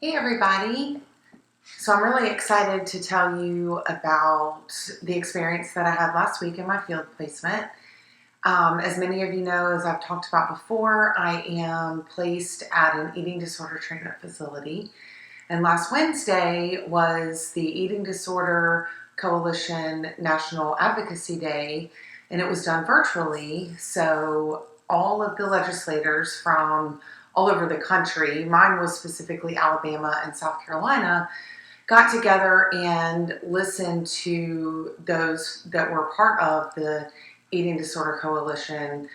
Hey everybody! So I'm really excited to tell you about the experience that I had last week in my field placement. As many of you know, as I've talked about before, I am placed at an eating disorder treatment facility. And last Wednesday was the Eating Disorder Coalition National Advocacy Day, and it was done virtually. So all of the legislators from all over the country, mine was specifically Alabama and South Carolina, got together and listened to those that were part of the Eating Disorder Coalition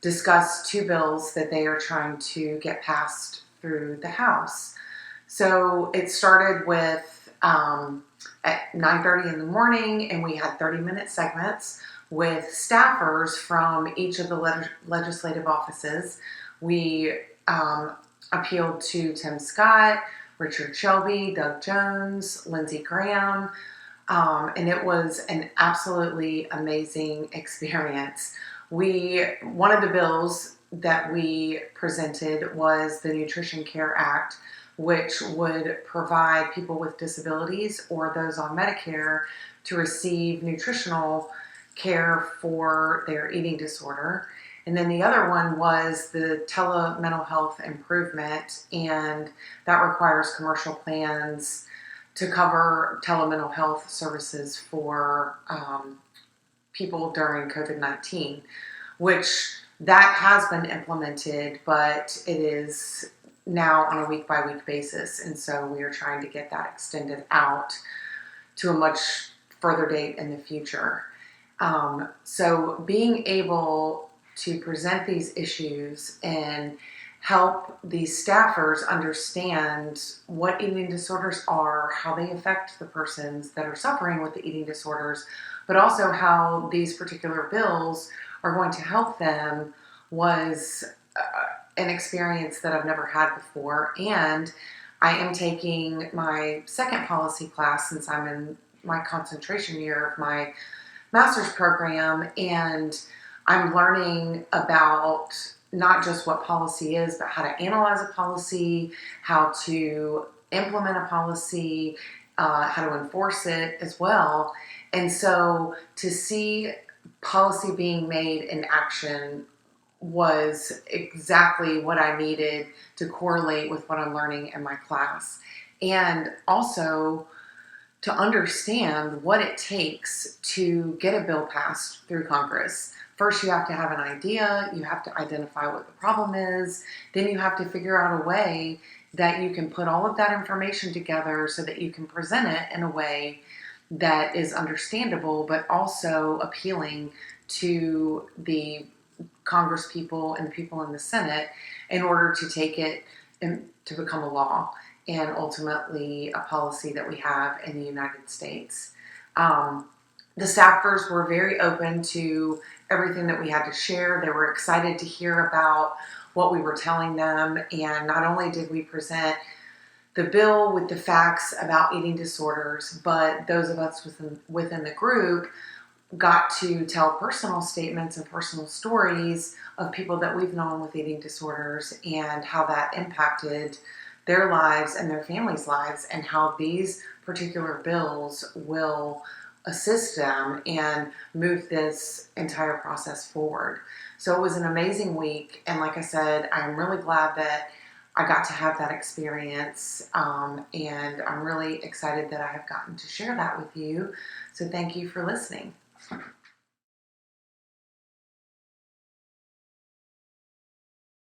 discuss two bills that they are trying to get passed through the House. So it started with at 9:30 in the morning, and we had 30-minute segments with staffers from each of the legislative offices. We appealed to Tim Scott, Richard Shelby, Doug Jones, Lindsey Graham, and it was an absolutely amazing experience. One of the bills that we presented was the Nutrition Care Act, which would provide people with disabilities or those on Medicare to receive nutritional care for their eating disorder. And then the other one was the tele-mental health improvement, and that requires commercial plans to cover tele-mental health services for people during COVID-19, which that has been implemented, but it is now on a week-by-week basis, and so we are trying to get that extended out to a much further date in the future. So being able to present these issues and help these staffers understand what eating disorders are, how they affect the persons that are suffering with the eating disorders, but also how these particular bills are going to help them was an experience that I've never had before. And I am taking my second policy class since I'm in my concentration year of my master's program, and I'm learning about not just what policy is, but how to analyze a policy, how to implement a policy, how to enforce it as well. And so to see policy being made in action was exactly what I needed to correlate with what I'm learning in my class. And also to understand what it takes to get a bill passed through Congress. First, you have to have an idea, you have to identify what the problem is, then you have to figure out a way that you can put all of that information together so that you can present it in a way that is understandable, but also appealing to the Congress people and the people in the Senate in order to take it to become a law and ultimately a policy that we have in the United States. The staffers were very open to everything that we had to share. They were excited to hear about what we were telling them, and not only did we present the bill with the facts about eating disorders, but those of us within the group got to tell personal statements and personal stories of people that we've known with eating disorders and how that impacted their lives and their families' lives, and how these particular bills will assist them and move this entire process forward. So it was an amazing week, and like I said, I'm really glad that I got to have that experience, and I'm really excited that I have gotten to share that with you. So thank you for listening.